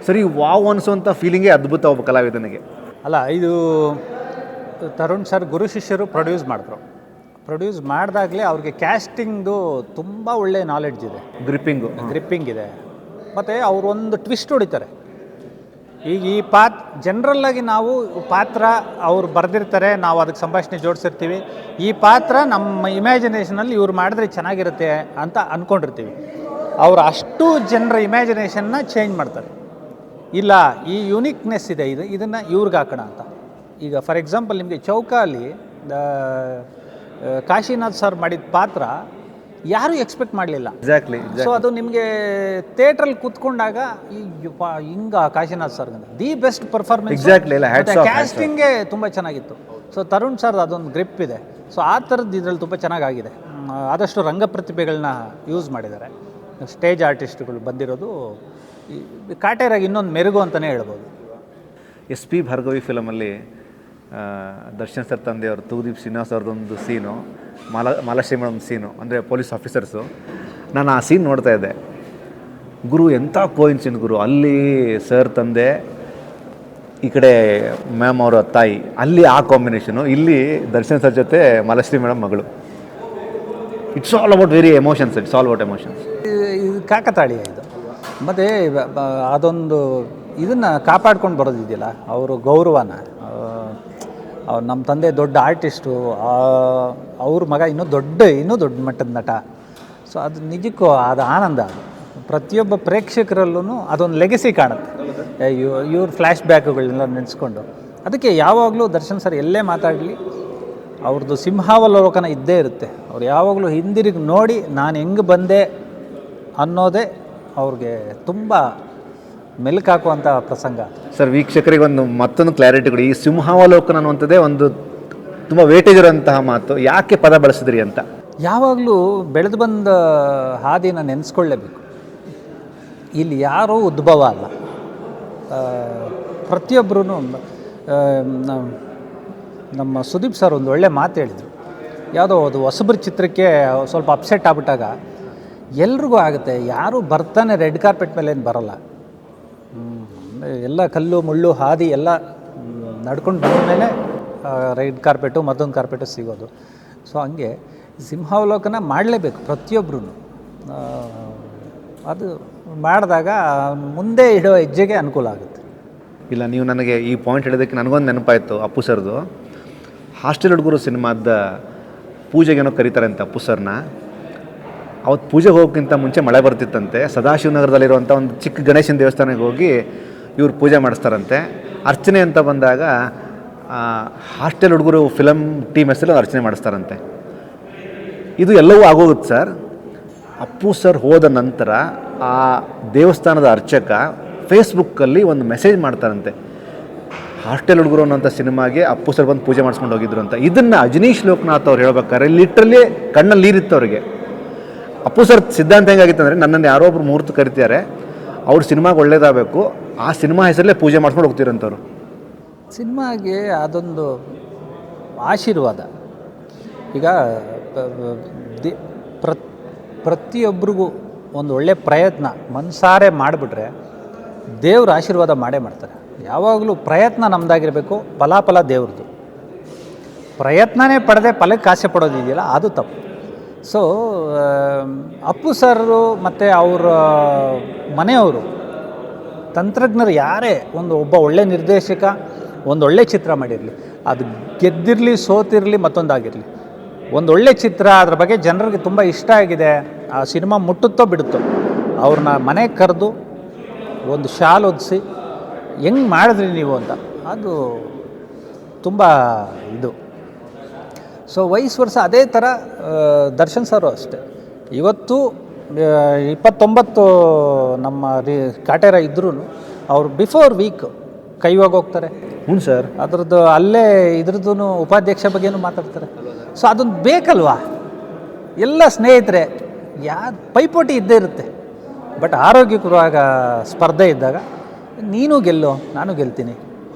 ಸರಿ, ವಾವ್ ಅನಿಸೋಂಥ ಫೀಲಿಂಗೇ ಅದ್ಭುತ ಒಬ್ಬ ಕಲಾವಿದನಿಗೆ.
ಅಲ್ಲ, ಇದು ತರುಣ್ ಸರ್ ಗುರು ಶಿಷ್ಯರು ಪ್ರೊಡ್ಯೂಸ್ ಮಾಡಿದ್ರು. ಪ್ರೊಡ್ಯೂಸ್ ಮಾಡಿದಾಗಲೇ ಅವ್ರಿಗೆ ಕ್ಯಾಸ್ಟಿಂಗ್ದು ತುಂಬ ಒಳ್ಳೆಯ ನಾಲೆಡ್ಜ್ ಇದೆ, ಗ್ರಿಪ್ಪಿಂಗ್ ಇದೆ. ಮತ್ತು ಅವರು ಒಂದು ಟ್ವಿಸ್ಟ್ ಹೊಡಿತಾರೆ. ಈಗ ಈ ಜನರಲ್ಲಾಗಿ ನಾವು ಪಾತ್ರ ಅವ್ರು ಬರೆದಿರ್ತಾರೆ, ನಾವು ಅದಕ್ಕೆ ಸಂಭಾಷಣೆ ಜೋಡಿಸಿರ್ತೀವಿ. ಈ ಪಾತ್ರ ನಮ್ಮ ಇಮ್ಯಾಜಿನೇಷನಲ್ಲಿ ಇವ್ರು ಮಾಡಿದ್ರೆ ಚೆನ್ನಾಗಿರುತ್ತೆ ಅಂತ ಅಂದ್ಕೊಂಡಿರ್ತೀವಿ. ಅವರು ಅಷ್ಟು ಜನರ ಇಮ್ಯಾಜಿನೇಷನ್ನ ಚೇಂಜ್ ಮಾಡ್ತಾರೆ. ಇಲ್ಲ, ಈ ಯುನಿಕ್ನೆಸ್ ಇದೆ, ಇದನ್ನು ಇವ್ರಿಗೆ ಹಾಕೋಣ ಅಂತ. ಈಗ ಫಾರ್ ಎಕ್ಸಾಂಪಲ್ ನಿಮಗೆ ಚೌಕಾಲಿ ಕಾಶಿನಾಥ್ ಸರ್ ಮಾಡಿದ ಪಾತ್ರ ಯಾರೂ ಎಕ್ಸ್ಪೆಕ್ಟ್ ಮಾಡಲಿಲ್ಲ.
ಎಕ್ಸಾಕ್ಟ್ಲಿ.
ಸೊ ಅದು ನಿಮಗೆ ಥಿಯೇಟ್ರಲ್ಲಿ ಕೂತ್ಕೊಂಡಾಗ ಹಿಂಗ Kashinath sir the best performance, ಕ್ಯಾಸ್ಟಿಂಗೇ ತುಂಬ ಚೆನ್ನಾಗಿತ್ತು. ಸೊ ತರುಣ್ ಸರ್ ಅದೊಂದು ಗ್ರಿಪ್ ಇದೆ. ಸೊ ಆ ಥರದ್ದು ಇದರಲ್ಲಿ ತುಂಬ ಚೆನ್ನಾಗಾಗಿದೆ. ಆದಷ್ಟು ರಂಗ ಪ್ರತಿಭೆಗಳನ್ನ ಯೂಸ್ ಮಾಡಿದ್ದಾರೆ. ಸ್ಟೇಜ್ ಆರ್ಟಿಸ್ಟ್ಗಳು ಬಂದಿರೋದು ಕಾಟೇರಾಗಿ ಇನ್ನೊಂದು ಮೆರುಗು ಅಂತಲೇ ಹೇಳ್ಬೋದು.
SP ಭಾರ್ಗವಿ ಫಿಲಮಲ್ಲಿ ದರ್ಶನ್ ಸರ್ ತಂದೆಯವರು ತೂದೀಪ್ ಶ್ರೀನಿವಾಸ್ ಅವ್ರದ್ದೊಂದು ಸೀನು, ಮಾಲಾಶ್ರೀ ಮೇಡಮ್ ಸೀನು, ಅಂದರೆ ಪೊಲೀಸ್ ಆಫೀಸರ್ಸು. ನಾನು ಆ ಸೀನ್ ನೋಡ್ತಾ ಇದ್ದೆ. ಗುರು ಎಂಥ ಕೋಇನ್ಸಿಡೆಂಟ್ ಗುರು, ಅಲ್ಲಿ ಸರ್ ತಂದೆ, ಈ ಕಡೆ ಮ್ಯಾಮ್ ಅವರ ತಾಯಿ, ಅಲ್ಲಿ ಆ ಕಾಂಬಿನೇಷನು, ಇಲ್ಲಿ ದರ್ಶನ್ ಸರ್ ಜೊತೆ ಮಾಲಾಶ್ರೀ ಮೇಡಮ್ ಮಗಳು. It's all about very emotions. It's all about emotions.
ಇದು ಕಾಕತಾಳೀಯ ಇದು. ಮತ್ತು ಅದೊಂದು ಇದನ್ನು ಕಾಪಾಡ್ಕೊಂಡು ಬರೋದಿದೆಯಲ್ಲ, ಅವರು ಗೌರವನ. ನಮ್ಮ ತಂದೆ ದೊಡ್ಡ ಆರ್ಟಿಸ್ಟು, ಅವ್ರ ಮಗ ಇನ್ನೂ ದೊಡ್ಡ ಮಟ್ಟದ ನಟ. ಸೊ ಅದು ನಿಜಕ್ಕೂ ಅದು ಆನಂದ. ಅದು ಪ್ರತಿಯೊಬ್ಬ ಪ್ರೇಕ್ಷಕರಲ್ಲೂ ಅದೊಂದು ಲೆಗಸಿ ಕಾಣುತ್ತೆ, ಇವ್ರ ಫ್ಲ್ಯಾಶ್ ಬ್ಯಾಕ್ಗಳನ್ನೆಲ್ಲ ನೆನೆಸ್ಕೊಂಡು. ಅದಕ್ಕೆ ಯಾವಾಗಲೂ ದರ್ಶನ್ ಸರ್ ಎಲ್ಲೇ ಮಾತಾಡಲಿ ಅವ್ರದ್ದು ಸಿಂಹಾವಲೋಕನ ಇದ್ದೇ ಇರುತ್ತೆ. ಅವ್ರು ಯಾವಾಗಲೂ ಹಿಂದಿರುಗಿ ನೋಡಿ ನಾನು ಹೆಂಗೆ ಬಂದೆ ಅನ್ನೋದೇ ಅವ್ರಿಗೆ ತುಂಬ ಮೆಲುಕಾಕುವಂಥ ಪ್ರಸಂಗ.
ಸರ್, ವೀಕ್ಷಕರಿಗೆ ಮತ್ತೊಂದು ಕ್ಲಾರಿಟಿ ಕೊಡಿ. ಈ ಸಿಂಹಾವಲೋಕನ ಅನ್ನುವಂಥದ್ದೇ ಒಂದು ತುಂಬ ವೇಟೇಜ್ ಇರುವಂತಹ ಮಾತು. ಯಾಕೆ ಪದ ಬಳಸಿದ್ರಿ ಅಂತ?
ಯಾವಾಗಲೂ ಬೆಳೆದು ಬಂದ ಹಾದಿನ ನೆನೆಸ್ಕೊಳ್ಳೇಬೇಕು. ಇಲ್ಲಿ ಯಾರೂ ಉದ್ಭವ ಅಲ್ಲ. ಪ್ರತಿಯೊಬ್ಬರೂ ನಮ್ಮ ಸುದೀಪ್ ಸರ್ ಒಂದು ಒಳ್ಳೆ ಮಾತು ಹೇಳಿದರು. ಯಾವುದೋ ಅದು ಹೊಸಬ್ರ ಚಿತ್ರಕ್ಕೆ ಸ್ವಲ್ಪ ಅಪ್ಸೆಟ್ ಆಗಿಬಿಟ್ಟಾಗ ಎಲ್ರಿಗೂ ಆಗುತ್ತೆ. ಯಾರೂ ಬರ್ತಾನೆ ರೆಡ್ ಕಾರ್ಪೆಟ್ ಮೇಲೆ ಏನು ಬರೋಲ್ಲ. ಎಲ್ಲ ಕಲ್ಲು ಮುಳ್ಳು ಹಾದಿ ಎಲ್ಲ ನಡ್ಕೊಂಡು ಬಂದ ಮೇಲೆ ರೆಡ್ ಕಾರ್ಪೆಟು ಮತ್ತೊಂದು ಕಾರ್ಪೆಟು ಸಿಗೋದು. ಸೊ ಹಂಗೆ ಸಿಂಹಾವಲೋಕನ ಮಾಡಲೇಬೇಕು ಪ್ರತಿಯೊಬ್ಬರೂ. ಅದು ಮಾಡಿದಾಗ ಮುಂದೆ ಇಡೋ ಹೆಜ್ಜೆಗೆ ಅನುಕೂಲ ಆಗುತ್ತೆ.
ಇಲ್ಲ, ನೀವು ನನಗೆ ಈ ಪಾಯಿಂಟ್ ಹೇಳೋದಕ್ಕೆ ನನಗೊಂದು ನೆನಪಾಯಿತು ಅಪ್ಪು ಸರ್ದು. ಹಾಸ್ಟೆಲ್ ಹುಡುಗರು ಸಿನಿಮಾದ ಪೂಜೆಗೇನೋ ಕರೀತಾರೆ ಅಂತ ಅಪ್ಪು ಸರ್ನ. ಅವತ್ತು ಪೂಜೆಗೆ ಹೋಗೋಕ್ಕಿಂತ ಮುಂಚೆ ಮಳೆ ಬರ್ತಿತ್ತಂತೆ. ಸದಾಶಿವನಗರದಲ್ಲಿರುವಂಥ ಒಂದು ಚಿಕ್ಕ ಗಣೇಶನ ದೇವಸ್ಥಾನಕ್ಕೆ ಹೋಗಿ ಇವ್ರು ಪೂಜೆ ಮಾಡಿಸ್ತಾರಂತೆ. ಅರ್ಚನೆ ಅಂತ ಬಂದಾಗ ಹಾಸ್ಟೆಲ್ ಹುಡುಗರು ಫಿಲಮ್ ಟೀಮ್ ಹೆಸರಲ್ಲಿ ಅರ್ಚನೆ ಮಾಡಿಸ್ತಾರಂತೆ. ಇದು ಎಲ್ಲವೂ ಆಗೋಗುತ್ತೆ ಸರ್. ಅಪ್ಪು ಸರ್ ಹೋದ ನಂತರ ಆ ದೇವಸ್ಥಾನದ ಅರ್ಚಕ ಫೇಸ್ಬುಕ್ಕಲ್ಲಿ ಒಂದು ಮೆಸೇಜ್ ಮಾಡ್ತಾರಂತೆ, ಹಾಸ್ಟೆಲ್ ಹುಡುಗರು ಅನ್ನೋಂಥ ಸಿನಿಮಾಗೆ ಅಪ್ಪು ಸರ್ ಬಂದು ಪೂಜೆ ಮಾಡಿಸ್ಕೊಂಡು ಹೋಗಿದ್ರು ಅಂತ. ಇದನ್ನು ಅಜನೀಶ್ ಲೋಕನಾಥ್ ಅವ್ರು ಹೇಳ್ಬೇಕಾದ್ರೆ ಲಿಟ್ರಲಿ ಕಣ್ಣಲ್ಲಿ ನೀರಿತ್ತು ಅವರಿಗೆ. ಅಪ್ಪು ಸರ್ ಸಿದ್ಧಾಂತ ಹೆಂಗಾಗಿತ್ತು ಅಂದರೆ, ನನ್ನನ್ನು ಯಾರೋ ಒಬ್ರು ಮುಹೂರ್ತ ಕರಿತಾರೆ, ಅವ್ರ ಸಿನಿಮಾಗೆ ಒಳ್ಳೇದಾಗಬೇಕು, ಆ ಸಿನಿಮಾ ಹೆಸರಲ್ಲೇ ಪೂಜೆ ಮಾಡ್ಕೊಂಡು ಹೋಗ್ತಿರಂಥವ್ರು.
ಸಿನಿಮಾಗೆ ಅದೊಂದು ಆಶೀರ್ವಾದ. ಈಗ ಪ್ರತಿಯೊಬ್ಬರಿಗೂ ಒಂದು ಒಳ್ಳೆಯ ಪ್ರಯತ್ನ ಮನಸಾರೆ ಮಾಡಿಬಿಟ್ರೆ ದೇವ್ರ ಆಶೀರ್ವಾದ ಮಾಡೇ ಮಾಡ್ತಾರೆ. ಯಾವಾಗಲೂ ಪ್ರಯತ್ನ ನಮ್ಮದಾಗಿರಬೇಕು, ಫಲಾಫಲ ದೇವ್ರದ್ದು. ಪ್ರಯತ್ನನೇ ಪಡೆದೇ ಫಲಕ್ಕೆ ಆಸೆ ಪಡೋದಿದೆಯಲ್ಲ, ಅದು ತಪ್ಪು. ಸೊ ಅಪ್ಪು ಸರು ಮತ್ತು ಅವರ ಮನೆಯವರು ತಂತ್ರಜ್ಞರು ಯಾರೇ ಒಬ್ಬ ಒಳ್ಳೆ ನಿರ್ದೇಶಕ ಒಂದೊಳ್ಳೆ ಚಿತ್ರ ಮಾಡಿರಲಿ, ಅದು ಗೆದ್ದಿರಲಿ ಸೋತಿರಲಿ ಮತ್ತೊಂದಾಗಿರಲಿ, ಒಂದೊಳ್ಳೆ ಚಿತ್ರ ಅದ್ರ ಬಗ್ಗೆ ಜನರಿಗೆ ತುಂಬ ಇಷ್ಟ ಆಗಿದೆ, ಆ ಸಿನಿಮಾ ಮುಟ್ಟುತ್ತೋ ಬಿಡುತ್ತೋ, ಅವ್ರನ್ನ ಮನೆಗೆ ಕರೆದು ಒಂದು ಶಾಲ್ ಹೊದಿಸಿ ಹೆಂಗೆ ಮಾಡಿದ್ರಿ ನೀವು ಅಂತ, ಅದು ತುಂಬ ಇದು. ಸೊ ವಯಸ್ಸು ವರ್ಷ ಅದೇ ಥರ ದರ್ಶನ್ ಸರು ಅಷ್ಟೆ. ಇವತ್ತು 29 ನಮ್ಮ ಕಾಟೇರ ಇದ್ರೂ ಅವ್ರು ಬಿಫೋರ್ ವೀಕ್ ಕೈವಾಗ ಹೋಗ್ತಾರೆ.
ಹ್ಞೂ ಸರ್.
ಅದ್ರದ್ದು ಅಲ್ಲೇ ಇದ್ರದ್ದು ಉಪಾಧ್ಯಕ್ಷ ಬಗ್ಗೆನೂ ಮಾತಾಡ್ತಾರೆ. ಸೊ ಅದೊಂದು ಬೇಕಲ್ವಾ? ಎಲ್ಲ ಸ್ನೇಹಿತರೆ ಪೈಪೋಟಿ ಇದ್ದೇ ಇರುತ್ತೆ. ಬಟ್ ಆರೋಗ್ಯಕರವಾಗ ಸ್ಪರ್ಧೆ ಇದ್ದಾಗ ನೀನು ಗೆಲ್ಲೋ ನಾನು ಗೆಲ್ತೀನಿ,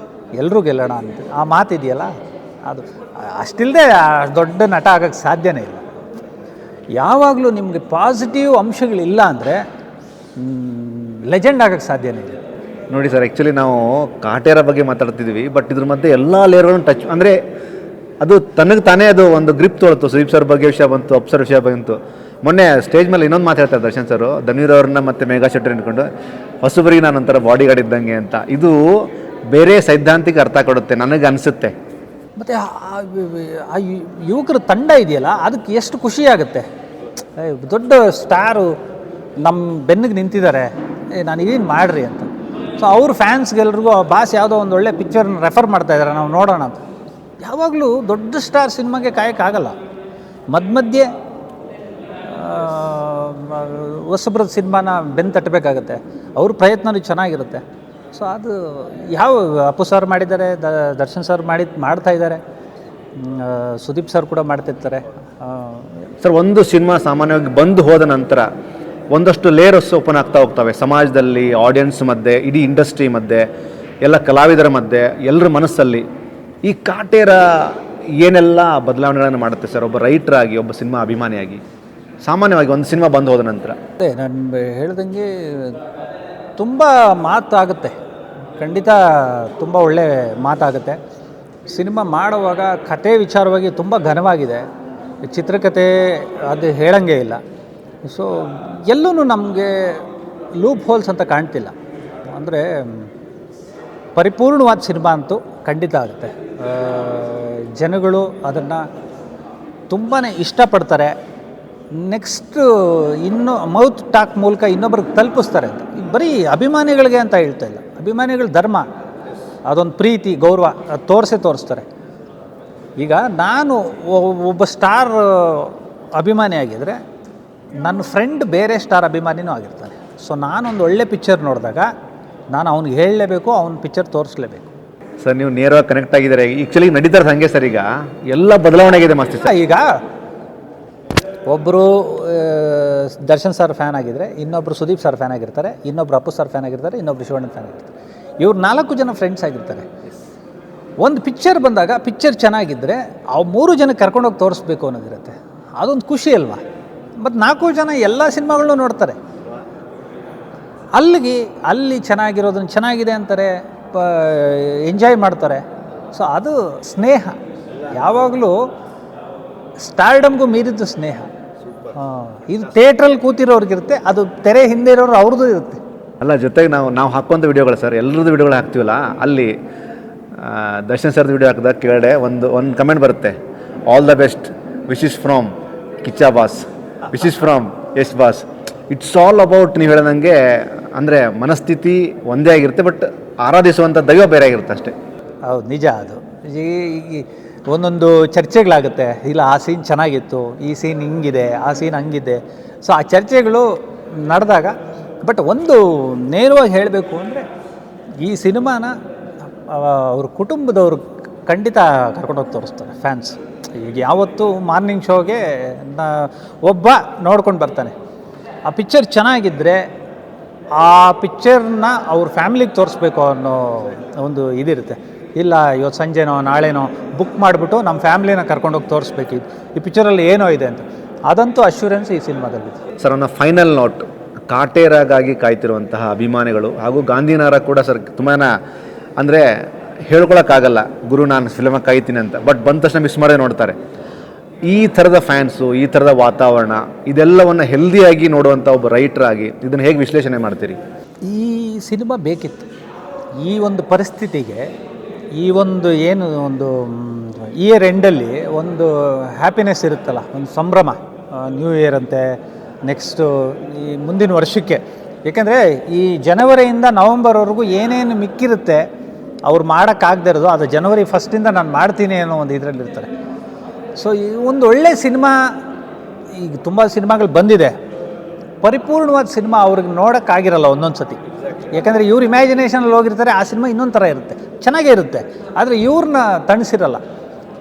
ಎಲ್ಲರೂ ಗೆಲ್ಲೋಣ ಅಂತ ಆ ಮಾತಿದೆಯಲ್ಲ, ಅದು ಅಷ್ಟಿಲ್ಲದೆ ದೊಡ್ಡ ನಟ ಆಗೋಕ್ಕೆ ಸಾಧ್ಯನೇ ಇಲ್ಲ. ಯಾವಾಗಲೂ ನಿಮಗೆ ಪಾಸಿಟಿವ್ ಅಂಶಗಳಿಲ್ಲ ಅಂದರೆ ಲೆಜೆಂಡ್ ಆಗೋಕ್ಕೆ ಸಾಧ್ಯನೇ ಇಲ್ಲ.
ನೋಡಿ ಸರ್, ಆ್ಯಕ್ಚುಲಿ ನಾವು ಕಾಟೇರ ಬಗ್ಗೆ ಮಾತಾಡ್ತಿದ್ವಿ, ಬಟ್ ಇದ್ರ ಮಧ್ಯೆ ಎಲ್ಲ ಲೇಯರ್ಗಳನ್ನು ಟಚ್ ಅಂದರೆ ಅದು ತನಗೆ ತಾನೇ ಅದು ಒಂದು ಗ್ರಿಪ್ ತೊಳ್ತು. ಸುದೀಪ್ ಸರ್ ಬಗ್ಗೆ ವಿಷಯ ಬಂತು, ಅಪ್ ಸರ್ ವಿಷಯ ಬಂತು. ಮೊನ್ನೆ ಸ್ಟೇಜ್ ಮೇಲೆ ಇನ್ನೊಂದು ಮಾತಾಡ್ತಾರೆ ದರ್ಶನ್ ಸರ್, ಧನ್ವೀರ್ ಅವ್ರನ್ನ ಮತ್ತು ಮೇಘಾ ಶೆಟ್ಟರ್ ಅಂದ್ಕೊಂಡು ಹೊಸಬರಿಗೆ ನಾನು ಒಂಥರ ಬಾಡಿ ಗಾರ್ಡ್ ಇದ್ದಂಗೆ ಅಂತ. ಇದು ಬೇರೆ ಸೈದ್ಧಾಂತಿಕ ಅರ್ಥ ಕೊಡುತ್ತೆ ನನಗೆ ಅನಿಸುತ್ತೆ.
ಮತ್ತು ಆ ಯುವಕರ ತಂಡ ಇದೆಯಲ್ಲ, ಅದಕ್ಕೆ ಎಷ್ಟು ಖುಷಿಯಾಗುತ್ತೆ. ದೊಡ್ಡ ಸ್ಟಾರು ನಮ್ಮ ಬೆನ್ನಿಗೆ ನಿಂತಿದ್ದಾರೆ, ನಾನು ಏನು ಮಾಡ್ರಿ ಅಂತ. ಸೊ ಅವ್ರ ಫ್ಯಾನ್ಸ್ಗೆಲ್ರಿಗೂ ಬಾಸ್ ಯಾವುದೋ ಒಂದು ಒಳ್ಳೆ ಪಿಕ್ಚರ್ನ ರೆಫರ್ ಮಾಡ್ತಾಯಿದ್ದಾರೆ, ನಾವು ನೋಡೋಣ ಅಂತ. ಯಾವಾಗಲೂ ದೊಡ್ಡ ಸ್ಟಾರ್ ಸಿನಿಮಾಗೆ ಕಾಯೋಕ್ಕಾಗಲ್ಲ. ಮಧ್ಯೆ ಹೊಸಬ್ರ ಸಿನಿಮಾನ ಬೆನ್ನು ತಟ್ಟಬೇಕಾಗತ್ತೆ. ಅವ್ರ ಪ್ರಯತ್ನವೂ ಚೆನ್ನಾಗಿರುತ್ತೆ. ಸೊ ಅದು ಯಾವ ಅಪ್ಪು ಸರ್ ಮಾಡಿದ್ದಾರೆ, ದರ್ಶನ್ ಸರ್ ಮಾಡ್ತಾ ಇದ್ದಾರೆ, ಸುದೀಪ್ ಸರ್ ಕೂಡ ಮಾಡ್ತಿರ್ತಾರೆ.
ಸರ್, ಒಂದು ಸಿನಿಮಾ ಸಾಮಾನ್ಯವಾಗಿ ಬಂದು ಹೋದ ನಂತರ ಒಂದಷ್ಟು ಲೇಯರ್ಸ್ ಓಪನ್ ಆಗ್ತಾ ಹೋಗ್ತವೆ ಸಮಾಜದಲ್ಲಿ, ಆಡಿಯನ್ಸ್ ಮಧ್ಯೆ, ಇಡೀ ಇಂಡಸ್ಟ್ರಿ ಮಧ್ಯೆ, ಎಲ್ಲ ಕಲಾವಿದರ ಮಧ್ಯೆ, ಎಲ್ಲರ ಮನಸ್ಸಲ್ಲಿ. ಈ ಕಾಟೇರ ಏನೆಲ್ಲ ಬದಲಾವಣೆಗಳನ್ನು ಮಾಡುತ್ತೆ ಸರ್ ಒಬ್ಬ ರೈಟ್ರಾಗಿ, ಒಬ್ಬ ಸಿನಿಮಾ ಅಭಿಮಾನಿಯಾಗಿ? ಸಾಮಾನ್ಯವಾಗಿ ಒಂದು ಸಿನಿಮಾ ಬಂದು ಹೋದ ನಂತರ
ಅದೇ ನಾನು ಹೇಳ್ದಂಗೆ ತುಂಬ ಮಾತಾಗುತ್ತೆ, ಖಂಡಿತ ತುಂಬ ಒಳ್ಳೆ ಮಾತಾಗುತ್ತೆ. ಸಿನಿಮಾ ಮಾಡುವಾಗ ಕತೆ ವಿಚಾರವಾಗಿ ತುಂಬ ಘನವಾಗಿದೆ. ಚಿತ್ರಕಥೆ ಅದು ಹೇಳಂಗೆ ಇಲ್ಲ. ಸೊ ಎಲ್ಲೂ ನಮಗೆ ಲೂಪ್ ಹೋಲ್ಸ್ ಅಂತ ಕಾಣ್ತಿಲ್ಲ. ಅಂದರೆ ಪರಿಪೂರ್ಣವಾದ ಸಿನಿಮಾ ಅಂತೂ ಖಂಡಿತ ಆಗುತ್ತೆ. ಜನಗಳು ಅದನ್ನು ತುಂಬಾ ಇಷ್ಟಪಡ್ತಾರೆ. ನೆಕ್ಸ್ಟು ಇನ್ನೂ ಮೌತ್ ಟಾಕ್ ಮೂಲಕ ಇನ್ನೊಬ್ರಿಗೆ ತಲುಪಿಸ್ತಾರೆ ಅಂತ. ಬರೀ ಅಭಿಮಾನಿಗಳಿಗೆ ಅಂತ ಹೇಳ್ತಾ ಇಲ್ಲ, ಅಭಿಮಾನಿಗಳ ಧರ್ಮ ಅದೊಂದು ಪ್ರೀತಿ ಗೌರವ ಅದು ತೋರಿಸ್ತಾರೆ. ಈಗ ನಾನು ಒಬ್ಬ ಸ್ಟಾರ್ ಅಭಿಮಾನಿಯಾಗಿದ್ದರೆ ನನ್ನ ಫ್ರೆಂಡ್ ಬೇರೆ ಸ್ಟಾರ್ ಅಭಿಮಾನಿನೂ ಆಗಿರ್ತಾನೆ. ಸೊ ನಾನೊಂದು ಒಳ್ಳೆ ಪಿಕ್ಚರ್ ನೋಡಿದಾಗ ನಾನು ಅವ್ನಿಗೆ ಹೇಳಲೇಬೇಕು, ಅವ್ನ ಪಿಕ್ಚರ್ ತೋರಿಸ್ಲೇಬೇಕು.
ಸರ್, ನೀವು ನೇರವಾಗಿ ಕನೆಕ್ಟ್ ಆಗಿದ್ದಾರೆ. ಆ್ಯಕ್ಚುಲಿ ನಡೀತಾರೆ ಹಂಗೆ ಸರ್. ಈಗ ಎಲ್ಲ ಬದಲಾವಣೆ ಆಗಿದೆ ಮಸ್ತ್ ಸರ್.
ಈಗ ಒಬ್ಬರು ದರ್ಶನ್ ಸರ್ ಫ್ಯಾನ್ ಆಗಿದ್ದರೆ, ಇನ್ನೊಬ್ಬರು ಸುದೀಪ್ ಸರ್ ಫ್ಯಾನ್ ಆಗಿರ್ತಾರೆ, ಇನ್ನೊಬ್ರು ಅಪ್ಪು ಸರ್ ಫ್ಯಾನ್ ಆಗಿರ್ತಾರೆ, ಇನ್ನೊಬ್ರು ಶಿವಣ್ಣ ಫ್ಯಾನ್ ಆಗಿರ್ತಾರೆ. ಇವ್ರು 4 ಜನ ಫ್ರೆಂಡ್ಸ್ ಆಗಿರ್ತಾರೆ. ಒಂದು ಪಿಕ್ಚರ್ ಬಂದಾಗ ಪಿಕ್ಚರ್ ಚೆನ್ನಾಗಿದ್ದರೆ ಆ 3 ಜನಕ್ಕೆ ಕರ್ಕೊಂಡೋಗಿ ತೋರಿಸ್ಬೇಕು ಅನ್ನೋದಿರುತ್ತೆ. ಅದೊಂದು ಖುಷಿ ಅಲ್ವಾ? ಮತ್ತು 4 ಜನ ಎಲ್ಲ ಸಿನಿಮಾಗಳನ್ನೂ ನೋಡ್ತಾರೆ. ಅಲ್ಲಿ ಚೆನ್ನಾಗಿರೋದನ್ನು ಚೆನ್ನಾಗಿದೆ ಅಂತಾರೆ, ಎಂಜಾಯ್ ಮಾಡ್ತಾರೆ. ಸೊ ಅದು ಸ್ನೇಹ. ಯಾವಾಗಲೂ ಸ್ಟಾರ್ಡಮ್ಗೂ ಮೀರಿದ್ದು ಸ್ನೇಹ. ಇದು ಥಿಯೇಟ್ರಲ್ಲಿ ಕೂತಿರೋರ್ಗಿರುತ್ತೆ, ಅದು ತೆರೆ ಹಿಂದೆ ಇರೋರು ಅವ್ರದ್ದು ಇರುತ್ತೆ.
ಅಲ್ಲ, ಜೊತೆಗೆ ನಾವು ಹಾಕುವಂಥ ವಿಡಿಯೋಗಳು ಸರ್, ಎಲ್ಲರದ್ದು ವಿಡಿಯೋಗಳು ಹಾಕ್ತೀವಲ್ಲ, ಅಲ್ಲಿ ದರ್ಶನ್ ಸರ್ದು ವಿಡಿಯೋ ಹಾಕಿದಾಗ ಕೆಳಗಡೆ ಒಂದು ಕಮೆಂಟ್ ಬರುತ್ತೆ, all the best, wish is from Kichcha boss, wish is from Yash boss. It's all about ನೀವು ಹೇಳ್ದಂಗೆ ಅಂದರೆ ಮನಸ್ಥಿತಿ ಒಂದೇ ಆಗಿರುತ್ತೆ, ಬಟ್ ಆರಾಧಿಸುವಂಥ ದೈವ ಬೇರೆ ಆಗಿರುತ್ತೆ ಅಷ್ಟೇ.
ಹೌದು, ನಿಜ ಅದು. ಈ ಒಂದೊಂದು ಚರ್ಚೆಗಳಾಗುತ್ತೆ, ಇಲ್ಲ ಆ ಸೀನ್ ಚೆನ್ನಾಗಿತ್ತು, ಈ ಸೀನ್ ಹಿಂಗಿದೆ, ಆ ಸೀನ್ ಹಂಗಿದೆ. ಸೊ ಆ ಚರ್ಚೆಗಳು ನಡೆದಾಗ, ಬಟ್ ಒಂದು ನೇರವಾಗಿ ಹೇಳಬೇಕು ಅಂದರೆ ಈ ಸಿನಿಮಾನ ಅವ್ರ ಕುಟುಂಬದವರು ಖಂಡಿತ ಕರ್ಕೊಂಡೋಗಿ ತೋರಿಸ್ತಾರೆ ಫ್ಯಾನ್ಸ್. ಈಗ ಯಾವತ್ತೂ ಮಾರ್ನಿಂಗ್ ಶೋಗೆ ಒಬ್ಬ ನೋಡ್ಕೊಂಡು ಬರ್ತಾನೆ, ಆ ಪಿಕ್ಚರ್ ಚೆನ್ನಾಗಿದ್ದರೆ ಆ ಪಿಕ್ಚರ್ನ ಅವ್ರ ಫ್ಯಾಮಿಲಿಗೆ ತೋರಿಸ್ಬೇಕು ಅನ್ನೋ ಒಂದು ಇದಿರುತ್ತೆ. ಇಲ್ಲ ಇವತ್ತು ಸಂಜೆನೋ ನಾಳೆನೋ ಬುಕ್ ಮಾಡಿಬಿಟ್ಟು ನಮ್ಮ ಫ್ಯಾಮ್ಲಿನ ಕರ್ಕೊಂಡೋಗಿ ತೋರಿಸ್ಬೇಕು ಈ ಪಿಕ್ಚರಲ್ಲಿ ಏನೋ ಇದೆ ಅಂತ. ಅದಂತೂ ಅಶ್ಯೂರೆನ್ಸ್ ಈ ಸಿನಿಮಾದಲ್ಲಿದೆ.
ಸರ್, ನನ್ನ ಫೈನಲ್ ನೋಟ್, ಕಾಟೇರಾಗಾಗಿ ಕಾಯ್ತಿರುವಂತಹ ಅಭಿಮಾನಿಗಳು ಹಾಗೂ ಗಾಂಧಿನಗರ ಕೂಡ ಸರ್ ತುಂಬಾ ಅಂದರೆ ಹೇಳ್ಕೊಳಕ್ಕಾಗಲ್ಲ, ಗುರು ನಾನು ಫಿಲ್ಮಾಗಿ ಕಾಯ್ತೀನಿ ಅಂತ, ಬಟ್ ಬಂದ ತಕ್ಷಣ ಮಿಸ್ ಮಾಡದೆ ನೋಡ್ತಾರೆ. ಈ ಥರದ ಫ್ಯಾನ್ಸು, ಈ ಥರದ ವಾತಾವರಣ, ಇದೆಲ್ಲವನ್ನು ಹೆಲ್ದಿಯಾಗಿ ನೋಡುವಂಥ ಒಬ್ಬ ರೈಟ್ರಾಗಿ ಇದನ್ನು ಹೇಗೆ ವಿಶ್ಲೇಷಣೆ ಮಾಡ್ತೀರಿ?
ಈ ಸಿನಿಮಾ ಬೇಕಿತ್ತು ಈ ಒಂದು ಪರಿಸ್ಥಿತಿಗೆ. ಈ ಒಂದು ಏನು ಒಂದು ಇಯರ್ ಎಂಡಲ್ಲಿ ಒಂದು ಹ್ಯಾಪಿನೆಸ್ ಇರುತ್ತಲ್ಲ, ಒಂದು ಸಂಭ್ರಮ, ನ್ಯೂ ಇಯರ್ ಅಂತೆ, ನೆಕ್ಸ್ಟು ಈ ಮುಂದಿನ ವರ್ಷಕ್ಕೆ. ಏಕೆಂದರೆ ಈ ಜನವರಿಯಿಂದ ನವಂಬರ್ವರೆಗೂ ಏನೇನು ಮಿಕ್ಕಿರುತ್ತೆ ಅವ್ರು ಮಾಡೋಕ್ಕಾಗದೇ ಇರೋದು, ಅದು ಜನವರಿ ಫಸ್ಟಿಂದ ನಾನು ಮಾಡ್ತೀನಿ ಅನ್ನೋ ಒಂದು ಇದರಲ್ಲಿರ್ತಾರೆ. ಸೊ ಈ ಒಂದು ಒಳ್ಳೆಯ ಸಿನಿಮಾ, ಈಗ ತುಂಬ ಸಿನಿಮಾಗಳು ಬಂದಿದೆ, ಪರಿಪೂರ್ಣವಾದ ಸಿನಿಮಾ ಅವ್ರಿಗೆ ನೋಡೋಕ್ಕಾಗಿರಲ್ಲ ಒಂದೊಂದು ಸತಿ. ಯಾಕಂದರೆ ಇವ್ರ ಇಮ್ಯಾಜಿನೇಷನಲ್ಲಿ ಹೋಗಿರ್ತಾರೆ, ಆ ಸಿನಿಮಾ ಇನ್ನೊಂದು ಥರ ಇರುತ್ತೆ, ಚೆನ್ನಾಗೇ ಇರುತ್ತೆ, ಆದರೆ ಇವ್ರನ್ನ ತಣಿಸಿರಲ್ಲ.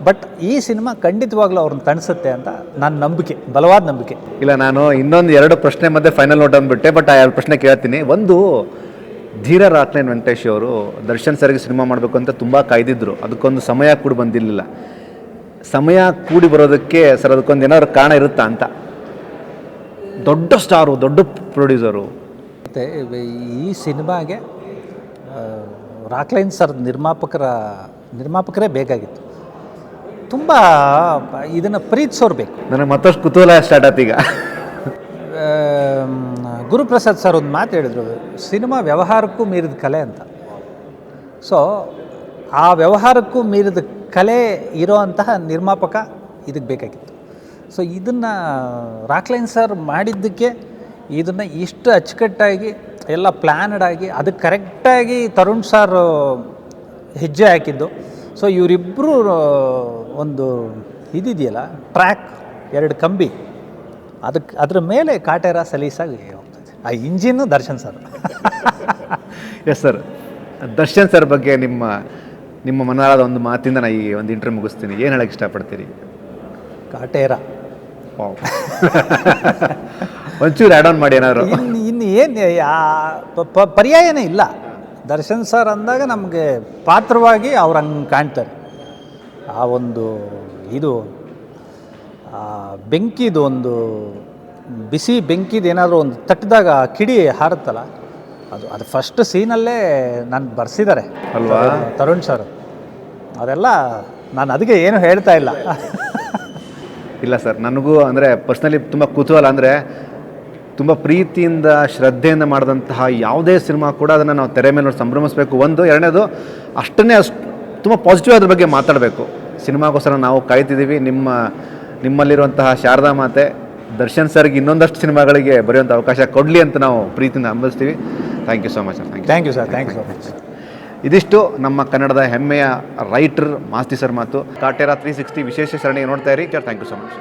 ಬಟ್ ಈ ಸಿನಿಮಾ ಖಂಡಿತವಾಗ್ಲೂ ಅವ್ರನ್ನ ತಣಿಸುತ್ತೆ ಅಂತ ನನ್ನ ನಂಬಿಕೆ, ಬಲವಾದ ನಂಬಿಕೆ.
ಇಲ್ಲ, ನಾನು ಇನ್ನೊಂದು 2 ಪ್ರಶ್ನೆ ಮಧ್ಯೆ ಫೈನಲ್ ನೋಟ್ ಅಂದ್ಬಿಟ್ಟೆ, ಬಟ್ ಆ 2 ಪ್ರಶ್ನೆ ಕೇಳ್ತೀನಿ. ಒಂದು, ಧೀರ ರಾಕ್ಲೈನ್ ವೆಂಕಟೇಶ್ ಅವರು ದರ್ಶನ್ ಸರ್ಗೆ ಸಿನಿಮಾ ಮಾಡಬೇಕು ಅಂತ ತುಂಬ ಕಾಯ್ದಿದ್ರು, ಅದಕ್ಕೊಂದು ಸಮಯ ಕೂಡ ಬಂದಿರಲಿಲ್ಲ. ಸಮಯ ಕೂಡಿ ಬರೋದಕ್ಕೆ ಸರ್ ಅದಕ್ಕೊಂದು ಏನಾದ್ರು ಕಾರಣ ಇರುತ್ತಾ ಅಂತ? ದೊಡ್ಡ ಸ್ಟಾರು, ದೊಡ್ಡ ಪ್ರೊಡ್ಯೂಸರು.
ಮತ್ತು ಈ ಸಿನಿಮಾಗೆ ರಾಕ್ಲೈನ್ ಸರ್ ನಿರ್ಮಾಪಕರೇ ಬೇಕಾಗಿತ್ತು. ತುಂಬ ಇದನ್ನು ಪ್ರೀತಿಸೋರು ಬೇಕು.
ನನಗೆ ಮತ್ತಷ್ಟು ಕುತೂಹಲ ಸ್ಟಾರ್ಟ್ ಆಯ್ತು ಈಗ.
ಗುರುಪ್ರಸಾದ್ ಸರ್ ಒಂದು ಮಾತು ಹೇಳಿದರು, ಸಿನಿಮಾ ವ್ಯವಹಾರಕ್ಕೂ ಮೀರಿದ ಕಲೆ ಅಂತ. ಸೊ ಆ ವ್ಯವಹಾರಕ್ಕೂ ಮೀರಿದ ಕಲೆ ಇರೋ ಅಂತಹ ನಿರ್ಮಾಪಕ ಇದಕ್ಕೆ ಬೇಕಾಗಿತ್ತು. ಸೊ ಇದನ್ನು ರಾಕ್ಲೈನ್ ಸರ್ ಮಾಡಿದ್ದಕ್ಕೆ ಇದನ್ನು ಇಷ್ಟು ಅಚ್ಚುಕಟ್ಟಾಗಿ ಎಲ್ಲ ಪ್ಲ್ಯಾನ್ಡ್ ಆಗಿ ಅದಕ್ಕೆ ಕರೆಕ್ಟಾಗಿ ತರುಣ್ ಸರ್ ಹೆಜ್ಜೆ ಹಾಕಿದ್ದು. ಸೊ ಇವರಿಬ್ಬರು ಒಂದು ಇದಿದೆಯಲ್ಲ, ಟ್ರ್ಯಾಕ್, 2 ಕಂಬಿ, ಅದ್ರ ಮೇಲೆ ಕಾಟೇರ ಸಲೀಸಾಗಿ ಹೋಗ್ತದೆ. ಆ engine Darshan sir.
Yes sir, Darshan sir ಬಗ್ಗೆ ನಿಮ್ಮ ಮನರಾದ ಒಂದು ಮಾತಿಂದ ನಾನು ಈ ಒಂದು ಇಂಟರ್ವ್ಯೂ ಮುಗಿಸ್ತೀನಿ. ಏನು ಹೇಳಕ್ಕೆ ಇಷ್ಟಪಡ್ತೀರಿ?
ಕಾಟೇರ
ಒಂಚೂರು ಆ್ಯಡ್ ಆನ್ ಮಾಡಿ ಏನಾದ್ರು.
ಇನ್ನು ಏನು ಪರ್ಯಾಯನೇ ಇಲ್ಲ. ದರ್ಶನ್ ಸರ್ ಅಂದಾಗ ನಮಗೆ ಪಾತ್ರವಾಗಿ ಅವ್ರು ಹಂಗೆ ಕಾಣ್ತಾರೆ. ಆ ಒಂದು ಇದು ಬೆಂಕಿದು ಒಂದು ಬಿಸಿ ಬೆಂಕಿದು ಏನಾದರೂ ಒಂದು ತಟ್ಟಿದಾಗ ಕಿಡಿ ಹಾರುತ್ತಲ್ಲ, ಅದು ಫಸ್ಟ್ ಸೀನಲ್ಲೇ ನಾನು ಬರ್ಸಿದ್ದಾರೆ
ಅಲ್ವಾ
ತರುಣ್ ಸರ್. ಅದೆಲ್ಲ ನಾನು ಅದಕ್ಕೆ ಏನು ಹೇಳ್ತಾ ಇಲ್ಲ.
ಇಲ್ಲ ಸರ್, ನನಗೂ ಅಂದರೆ ಪರ್ಸ್ನಲಿ ತುಂಬ ಕುತೂಹಲ. ಅಂದರೆ ತುಂಬ ಪ್ರೀತಿಯಿಂದ ಶ್ರದ್ಧೆಯಿಂದ ಮಾಡಿದಂತಹ ಯಾವುದೇ ಸಿನಿಮಾ ಕೂಡ ಅದನ್ನು ನಾವು ತೆರೆ ಮೇಲೆ ನೋಡಿ ಸಂಭ್ರಮಿಸಬೇಕು. ಒಂದು, ಎರಡನೇದು ಅಷ್ಟೇ ತುಂಬ ಪಾಸಿಟಿವ್ ಅದ್ರ ಬಗ್ಗೆ ಮಾತಾಡಬೇಕು. ಸಿನಿಮಾಗೋಸ್ಕರ ನಾವು ಕಾಯ್ತಿದ್ದೀವಿ. ನಿಮ್ಮಲ್ಲಿರುವಂತಹ ಶಾರದಾ ಮಾತೆ ದರ್ಶನ್ ಸರ್ಗೆ ಇನ್ನೊಂದಷ್ಟು ಸಿನಿಮಾಗಳಿಗೆ ಬರೆಯುವಂಥ ಅವಕಾಶ ಕೊಡಲಿ ಅಂತ ನಾವು ಪ್ರೀತಿಯಿಂದ ಹಂಬಲಿಸ್ತೀವಿ. Thank you so much sir.
Thank you sir. Thank you so much.
ಇದಿಷ್ಟು ನಮ್ಮ ಕನ್ನಡದ ಹೆಮ್ಮೆಯ ರೈಟರ್ ಮಾಸ್ತಿ ಸರ್ ಮಾತು. ಕಾಟೇರ 360 ವಿಶೇಷ ಸರಣಿಗೆ ನೋಡ್ತಾ ಇರಿ. Thank you so much.